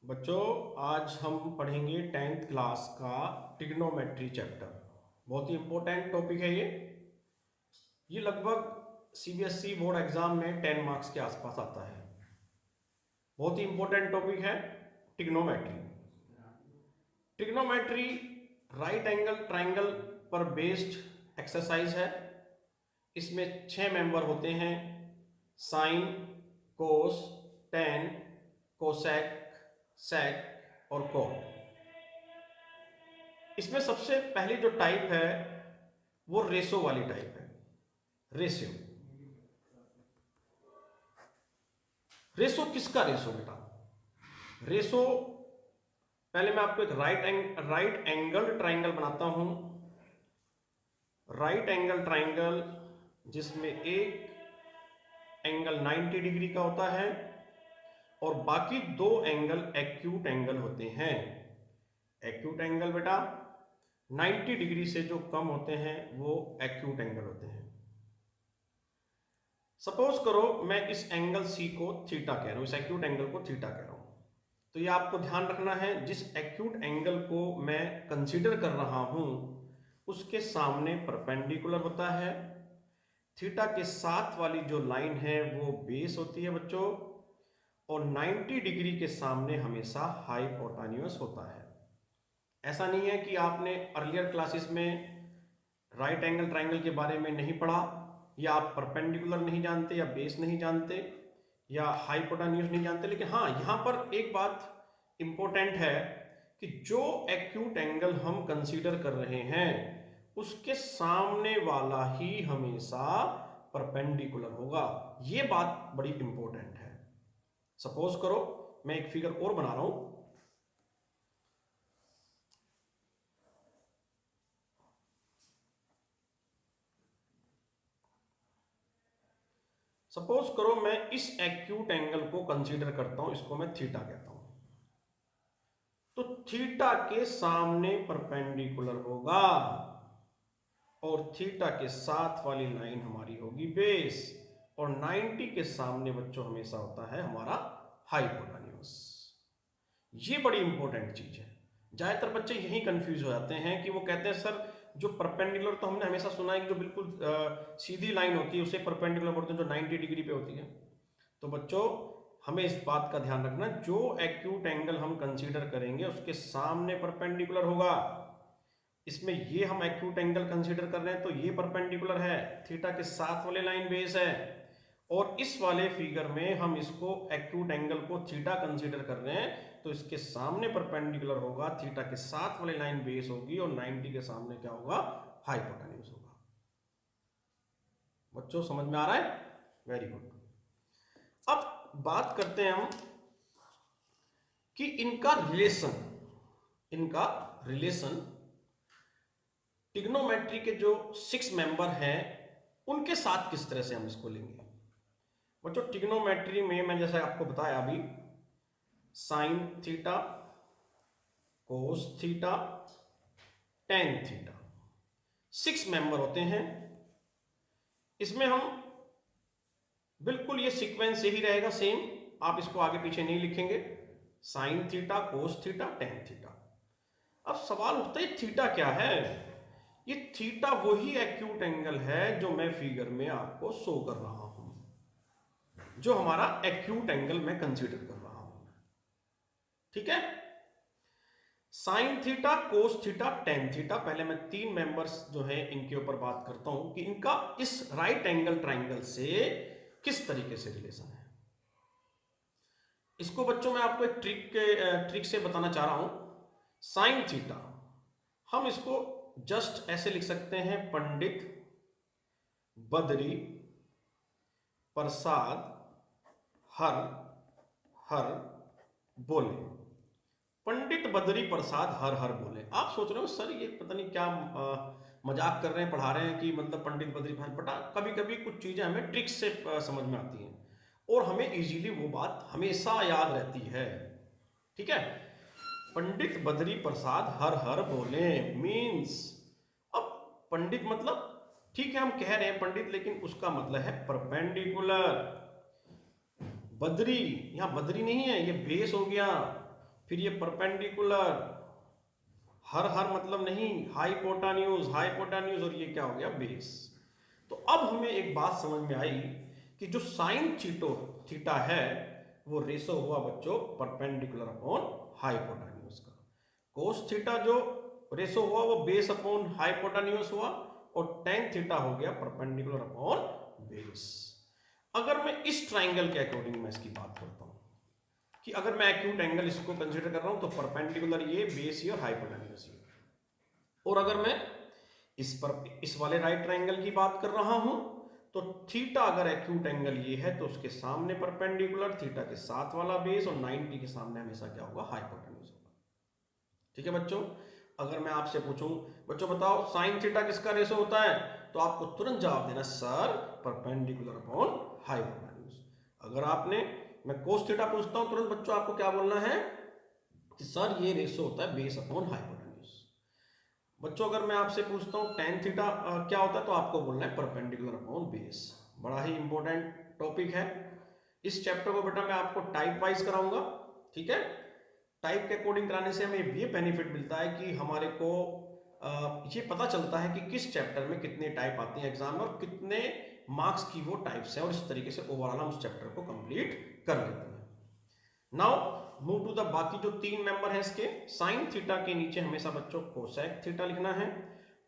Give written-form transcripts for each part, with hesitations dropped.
बच्चों, आज हम पढ़ेंगे 10th क्लास का ट्रिग्नोमेट्री चैप्टर। बहुत ही इंपॉर्टेंट टॉपिक है ये लगभग सीबीएसई बोर्ड एग्जाम में 10 मार्क्स के आसपास आता है। बहुत ही इंपॉर्टेंट टॉपिक है trigonometry. Trigonometry right angle triangle पर बेस्ड एक्सरसाइज है। इसमें 6 मेंबर होते हैं: साइन, कोस, टेन, कोसेक, सेक और कॉट। इसमें सबसे पहली जो टाइप है वो रेशो वाली टाइप है। रेशियो। रेशो किसका रेशो बेटा? रेशो, पहले मैं आपको एक राइट एंगल ट्राइंगल बनाता हूं। राइट एंगल ट्राइंगल जिसमें एक एंगल 90 डिग्री का होता है और बाकी दो एंगल एक्यूट एंगल होते हैं। एक्यूट एंगल बेटा 90 डिग्री से जो कम होते हैं वो एक्यूट एंगल होते हैं। सपोज करो मैं इस एंगल सी को थीटा कह रहा हूं, इस एक्यूट एंगल को थीटा कह रहा हूं। तो ये आपको ध्यान रखना है, जिस एक्यूट एंगल को मैं कंसीडर कर रहा हूं उसके सामने परपेंडिकुलर होता है। थीटा के साथ वाली जो लाइन है वो बेस होती है बच्चों, और 90 डिग्री के सामने हमेशा हाइपोटेन्यूस होता है। ऐसा नहीं है कि आपने अर्लियर क्लासेस में राइट एंगल ट्राइंगल के बारे में नहीं पढ़ा, या आप परपेंडिकुलर नहीं जानते, या बेस नहीं जानते, या हाइपोटेन्यूस नहीं जानते। लेकिन हाँ, यहां पर एक बात इंपॉर्टेंट है कि जो एक्यूट एंगल हम कंसीडर कर रहे हैं उसके सामने वाला ही हमेशा परपेंडिकुलर होगा। यह बात बड़ी इंपॉर्टेंट है। सपोज करो मैं एक फिगर और बना रहा हूं। सपोज करो मैं इस एक्यूट एंगल को कंसीडर करता हूं, इसको मैं थीटा कहता हूं। तो थीटा के सामने परपेंडिकुलर होगा और थीटा के साथ वाली लाइन हमारी होगी बेस, और 90 के सामने बच्चों हमेशा होता है हमारा हाइपोटेन्यूस। ये बड़ी इंपॉर्टेंट चीज है। ज्यादातर बच्चे यही कंफ्यूज हो जाते हैं कि वो कहते हैं सर जो परपेंडिकुलर, तो हमने हमेशा सुना है कि जो बिल्कुल सीधी लाइन होती है उसे परपेंडिकुलर बोलते हैं, जो 90 डिग्री पे होती है। तो बच्चों हमें इस बात का ध्यान रखना, जो एक्यूट एंगल हम कंसीडर करेंगे उसके सामने परपेंडिकुलर होगा। इसमें ये हम एक्यूट एंगल कंसीडर कर रहे हैं तो ये परपेंडिकुलर है, थीटा के साथ वाले लाइन बेस है। और इस वाले फिगर में हम इसको एक्यूट एंगल को थीटा कंसीडर कर रहे हैं तो इसके सामने परपेंडिकुलर होगा, थीटा के साथ वाली लाइन बेस होगी, और 90 के सामने क्या होगा? हाइपोटेन्यूस होगा। बच्चों समझ में आ रहा है? Very good. अब बात करते हैं हम कि इनका रिलेशन ट्रिग्नोमेट्री के जो 6 मेंबर हैं उनके साथ किस तरह से हम इसको लेंगे। बच्चों ट्रिग्नोमेट्री में मैं जैसे आपको बताया अभी, sine theta, cos theta, tan theta, 6 member होते हैं। इसमें हम बिल्कुल ये सीक्वेंस यही रहेगा सेम, आप इसको आगे पीछे नहीं लिखेंगे। Sine theta, cos theta, tan theta. अब सवाल उठता है थीटा क्या है? ये थीटा वही एक्यूट एंगल है जो मैं फिगर में आपको शो कर रहा हूं, जो हमारा एक्यूट एंगल मैं कंसीडर कर रहा हूं। ठीक है? Sine theta, cos theta, tan theta, पहले मैं 3 मेंबर्स जो है इनके ऊपर बात करता हूं कि इनका इस राइट एंगल ट्राइंगल से किस तरीके से रिलेशन है। इसको बच्चों मैं आपको एक ट्रिक से बताना चाह रहा हूं। साइन थीटा हम इसको जस्ट ऐसे लिख सकते हैं, पंडित बद्री प्रसाद हर हर बोले। पंडित बद्री प्रसाद हर हर बोले। आप सोच रहे हो सर ये पता नहीं क्या मजाक कर रहे हैं, पढ़ा रहे हैं कि मतलब पंडित बद्री प्रसाद। बटा कभी कभी कुछ चीजें हमें ट्रिक से समझ में आती हैं और हमें इजीली वो बात हमेशा याद रहती है। ठीक है? पंडित बद्री प्रसाद हर हर बोले मीन्स, अब पंडित मतलब ठीक है हम कह रहे हैं पंडित, लेकिन उसका मतलब है परपेंडिकुलर। बद्री, यहां बद्री नहीं है, ये बेस हो गया, फिर ये परपेंडिकुलर, हर मतलब नहीं, हाइपोटेन्यूज, और ये क्या हो गया, बेस। तो अब हमें एक बात समझ में आई कि जो साइन थीटा है वो रेशो हुआ बच्चों परपेंडिकुलर अपॉन हाइपोटेन्यूज का। कोस थीटा जो रेशो हुआ वो बेस अपॉन हाइपोटेन्यूज हुआ, और टेन थीटा हो गया परपेंडिकुलर अपॉन बेस। अगर मैं इस ट्राइंगल के अकॉर्डिंग मैं इसकी बात करता हूं कि अगर मैं एक्यूट एंगल इसको कंसीडर कर रहा हूं तो परपेंडिकुलर ये, बेस ये और हाइपोटेन्यूज ये। और अगर मैं इस वाले राइट ट्राइंगल की बात कर रहा हूं तो थीटा अगर एक्यूट एंगल ये है तो उसके सामने परपेंडिकुलर, थीटा के साथ वाला बेस, और 90 के सामने हमेशा क्या होगा, हाइपोटेन्यूज होगा। ठीक है बच्चों। अगर मैं आपसे पूछूं बच्चों बताओ साइन थीटा किसका रेशो होता है, तो आपको तुरंत जवाब देना सर परपेंडिकुलर अपॉन हाइपोटेन्यूज। अगर मैं कोस थीटा पूछता हूं तुरंत बच्चों आपको क्या बोलना है कि सर ये रेशो होता है बेस अपॉन हाइपोटेन्यूज। बच्चों अगर मैं आपसे पूछता हूँ टेन थीटा क्या होता है, तो आपको बोलना है परपेंडिकुलर अपॉन बेस। बड़ा ही इंपॉर्टेंट टॉपिक है। इस चैप्टर को बेटा मैं आपको टाइप वाइज कराऊंगा, ठीक है। टाइप के अकॉर्डिंग कराने से हमें ये बेनिफिट मिलता है कि हमारे को ये पता चलता है कि किस चैप्टर में कितने टाइप आते हैं एग्जाम में और कितने मार्क्स की वो टाइप्स हैं, और इस तरीके से ओवरऑल हम उस चैप्टर को कंप्लीट कर लेते हैं। नाउ मूव टू द बाकी जो तीन मेंबर हैं इसके। साइन थीटा के नीचे हमेशा बच्चों कोसेक थीटा लिखना है,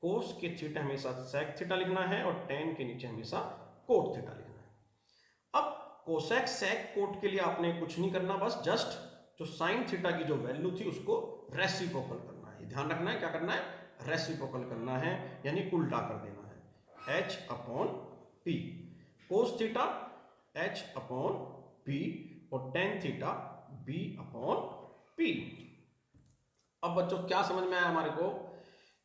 कोस के थीटा हमेशा सेक थीटा लिखना है, और टेन के नीचे हमेशा कोट थीटा लिखना है। अब कोसेक सेक कोट के लिए आपने कुछ नहीं करना, बस जस्ट जो साइन थीटा की जो वैल्यू थी उसको रेसिप्रोकल करना है। ध्यान रखना है क्या करना है, रेसिप्रोकल करना है, यानी उल्टा कर देना है, h upon p. Cos theta h upon पी, और tan theta b upon p। अब बच्चों क्या समझ में आया हमारे को,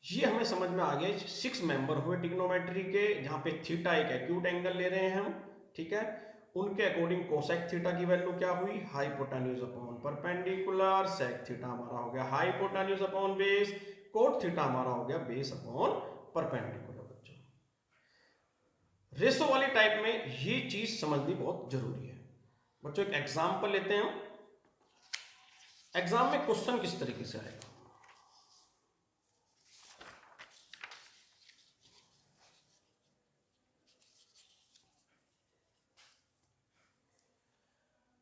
ये हमें समझ में आ गया 6 मेंबर हुए ट्रिग्नोमेट्री के, जहां पे थीटा एक एक्यूट एंगल ले रहे हैं हम, ठीक है। उनके अकॉर्डिंग कोसेक थीटा की वैल्यू क्या हुई, hypotenuse upon perpendicular, sec theta हमारा हो गया hypotenuse upon base, cot theta हमारा हो गया बेस अपॉन परपेंडिकुलर। बच्चों रेशो वाली टाइप में ये चीज समझनी बहुत जरूरी है। बच्चों एक एग्जांपल लेते हैं। एग्जाम में क्वेश्चन किस तरीके से आएगा,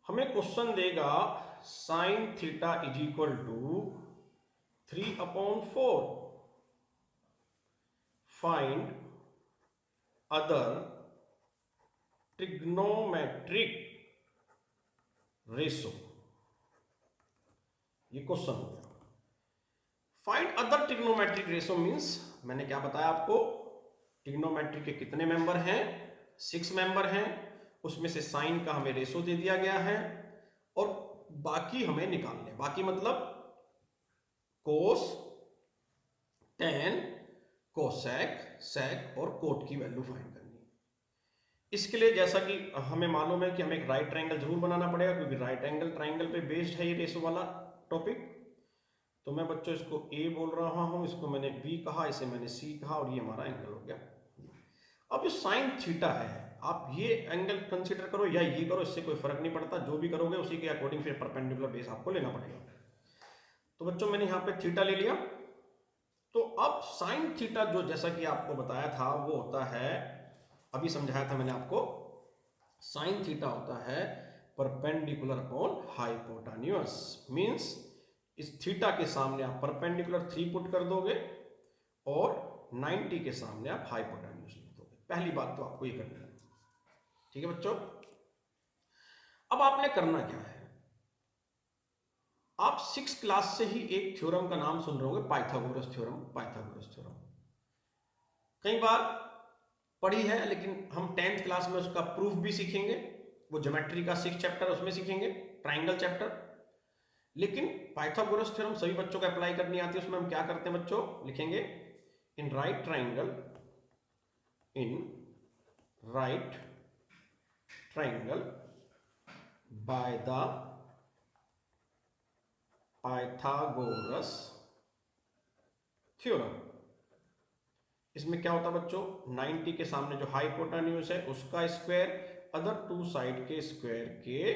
हमें क्वेश्चन देगा sine theta is equal to 3/4, find other trigonometric ratio. ये क्वेश्चन हो गया। Find other trigonometric ratio means मैंने क्या बताया आपको, ट्रिग्नोमेट्री के कितने मेंबर हैं, 6 मेंबर हैं, उसमें से साइन का हमें रेशो दे दिया गया है, और बाकी हमें निकालने, बाकी मतलब कोस, टेन, कोसेक, सेक और कोट की वैल्यू फाइंड करनी है। इसके लिए जैसा कि हमें मालूम है कि हमें एक राइट ट्राइंगल जरूर बनाना पड़ेगा, क्योंकि राइट एंगल ट्राइंगल पे बेस्ड है ये रेशो वाला टॉपिक। तो मैं बच्चों इसको ए बोल रहा हूं, इसको मैंने बी कहा, इसे मैंने सी कहा, और ये हमारा एंगल हो गया। अब जो साइन थीटा है, आप ये एंगल कंसीडर करो या ये करो, इससे कोई फर्क नहीं पड़ता, जो भी करोगे उसी के अकॉर्डिंग फिर परपेंडिकुलर बेस आपको लेना पड़ेगा। तो बच्चों मैंने यहाँ पे थीटा ले लिया। तो अब साइन थीटा जो जैसा कि आपको बताया था वो होता है, अभी समझाया था मैंने आपको, साइन थीटा होता है परपेंडिकुलर अपॉन हाइपोटेन्यूज। मींस इस थीटा के सामने आप परपेंडिकुलर 3 पुट कर दोगे और 90 के सामने आप हाइपोटेन्यूज लिख दोगे। पहली बात तो आपको ये करनी है, ठीक है बच्चों। अब आपने करना क्या है, आप 6 क्लास से ही एक थ्योरम का नाम सुन रहे होंगे, पाइथागोरस थ्योरम। पाइथागोरस थ्योरम कई बार पढ़ी है, लेकिन हम 10th क्लास में उसका प्रूफ भी सीखेंगे, वो ज्योमेट्री का 6th चैप्टर उसमें सीखेंगे, ट्राइंगल चैप्टर। लेकिन पाइथागोरस थ्योरम सभी बच्चों को अप्लाई करनी आती है। उसमें हम क्या करते हैं बच्चों, लिखेंगे in right triangle by the Pythagoras theorem. इसमें क्या होता है बच्चों, 90 के सामने जो हाइपोटेन्यूज है उसका स्क्वायर अदर 2 साइड के स्क्वायर के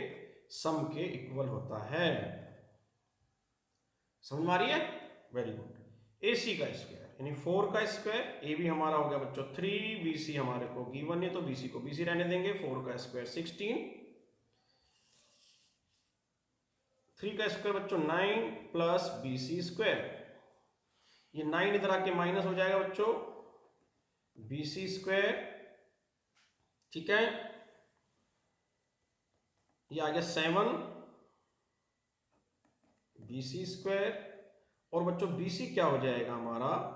सम के इक्वल होता है। समझ में आ रही है? Very good. AC का स्क्वायर यानी 4 का स्क्वायर, ए भी हमारा हो गया बच्चों 3, BC हमारे को गिवन है तो BC को BC रहने देंगे। 4 का स्क्वायर 16, 3 का स्क्वायर बच्चों 9 प्लस BC स्क्वायर, ये 9 इधर आके माइनस हो जाएगा बच्चों BC स्क्वायर, ठीक है। ये आ गया 7 BC स्क्वायर, और बच्चों BC क्या हो जाएगा हमारा,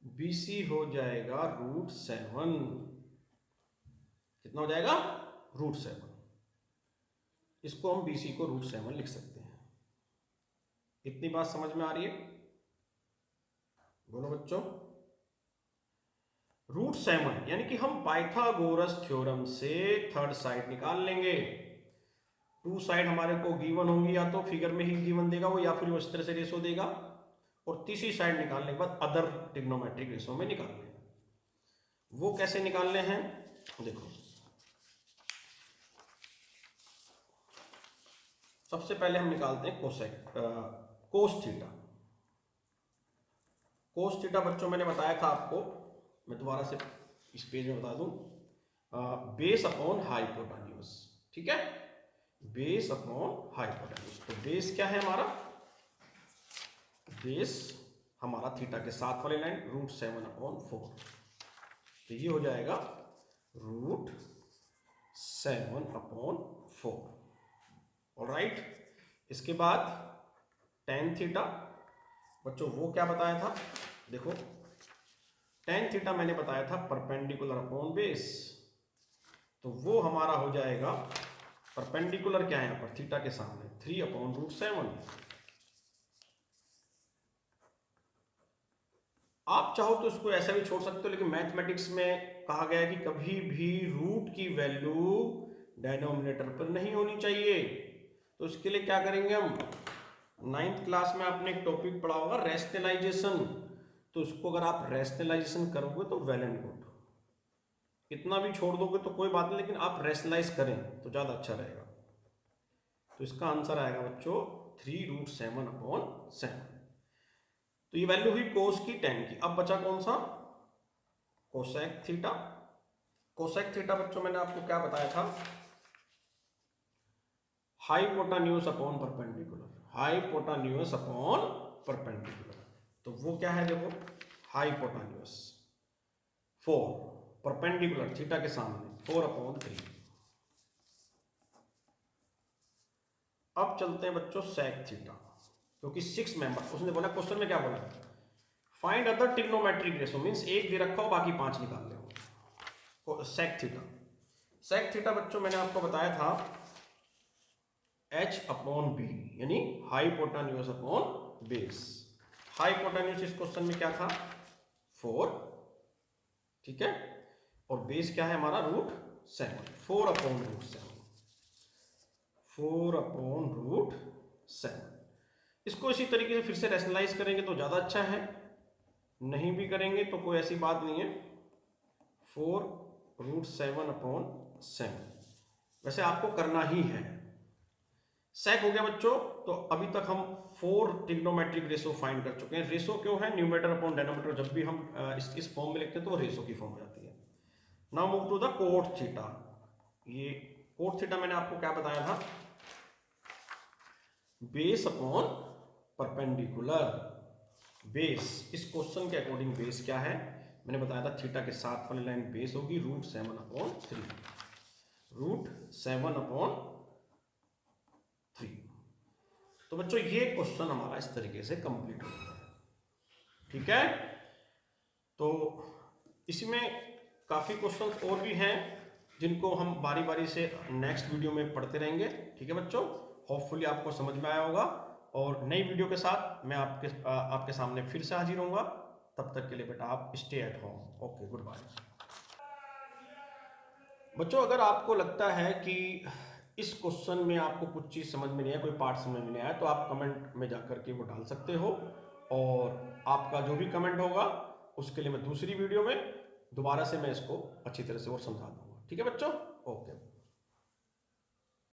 BC हो जाएगा √7। कितना हो जाएगा? √7। इसको हम BC को √7 लिख सकते हैं। इतनी बात समझ में आ रही है? बोलो बच्चों। √7 यानी कि हम पाइथागोरस थ्योरम से थर्ड साइड निकाल लेंगे। टू साइड हमारे को गिवन होंगी, या तो फिगर में ही गिवन देगा वो, या फिर वो इस तरह से रेशो देगा, और तीसरी साइड निकालने के बाद अदर ट्रिग्नोमेट्रिक रेशो में निकालने हैं। वो कैसे निकालने हैं देखो। सबसे पहले हम निकालते हैं कोस थीटा। कोस थीटा बच्चों मैंने बताया था आपको, मैं दोबारा से इस पेज में बता दूं, बेस अपॉन हाइपोटेन्यूज, ठीक है, बेस अपॉन हाइपोटेन्यूज। तो बेस क्या है हमारा? बेस हमारा थीटा के साथ वाली लाइन √7/4, तो ये हो जाएगा √7/4। ऑलराइट। इसके बाद tan थीटा बच्चों वो क्या बताया था देखो, tan थीटा मैंने बताया था परपेंडिकुलर अपॉन बेस, तो वो हमारा हो जाएगा, परपेंडिकुलर क्या है यहाँ पर थीटा के सामने, 3/√7। आप चाहो तो इसको ऐसा भी छोड़ सकते हो, लेकिन मैथमेटिक्स में कहा गया है कि कभी भी रूट की वैल्यू डिनोमिनेटर पर नहीं होनी चाहिए। तो इसके लिए क्या करेंगे हम, 9th क्लास में आपने एक टॉपिक पढ़ा होगा रैशनलाइजेशन, तो उसको अगर आप रैशनलाइजेशन करोगे तो वेल एंड गुड, इतना भी छोड़ दोगे तो कोई बात नहीं, लेकिन आप रैशनलाइज करें तो ज़्यादा अच्छा रहेगा। तो इसका आंसर आएगा बच्चों 3√7/7। तो ये वैल्यू हुई कोस की, tan की। अब बचा कौन सा, कोसेक थीटा। कोसेक थीटा बच्चों मैंने आपको क्या बताया था, hypotenuse upon perpendicular, hypotenuse upon perpendicular. तो वो क्या है देखो, हाइपोटेन्यूज 4, परपेंडिकुलर थीटा के सामने 4/3। अब चलते हैं बच्चों सेक थीटा, क्योंकि 6 मेंबर, उसने बोला क्वेश्चन में क्या बोला, find other trigonometric ratio, means एक दे रखा हो बाकी 5 निकाल ले। सेक थीटा, सेक थीटा बच्चों मैंने आपको बताया था H/B, यानी हाइपोटेन्यूज अपॉन बेस। हाइपोटेन्यूज इस क्वेश्चन में क्या था 4, ठीक है, और बेस क्या है हमारा √7, 4/√7, 4/√7। इसको इसी तरीके से फिर से रैशनलाइज करेंगे तो ज़्यादा अच्छा है, नहीं भी करेंगे तो कोई ऐसी बात नहीं है, 4√7/7। वैसे आपको करना ही है। सेक हो गया बच्चों, तो अभी तक हम 4 ट्रिग्नोमेट्रिक रेशो फाइंड कर चुके हैं। रेशो क्यों है, न्यूमरेटर अपॉन डिनोमिनेटर, जब भी हम इस फॉर्म में लिखते हैं तो वो रेशो की फॉर्म हो जाती है। Now move to the cot theta. ये कोट थीटा मैंने आपको क्या बताया था, बेस अपॉन परपेंडिकुलर। बेस इस क्वेश्चन के अकॉर्डिंग बेस क्या है, मैंने बताया था थीटा के साथ वाली लाइन बेस होगी √7/3, √7/3। तो बच्चों ये क्वेश्चन हमारा इस तरीके से कंप्लीट हो गया है, ठीक है। तो इसमें काफी क्वेश्चंस और भी हैं जिनको हम बारी बारी से नेक्स्ट वीडियो में पढ़ते रहेंगे, ठीक है बच्चों। होपफुली आपको समझ में आया होगा, और नई वीडियो के साथ मैं आपके सामने फिर से हाजिर होऊंगा। तब तक के लिए बेटा आप stay at home. Okay, goodbye. बच्चों अगर आपको लगता है कि इस क्वेश्चन में आपको कुछ चीज़ समझ में नहीं आया, कोई पार्ट समझ में नहीं आया, तो आप कमेंट में जाकर के वो डाल सकते हो, और आपका जो भी कमेंट होगा उसके लिए मैं दूसरी वीडियो में दोबारा से मैं इसको अच्छी तरह से और समझा दूंगा, ठीक है बच्चों। ओके।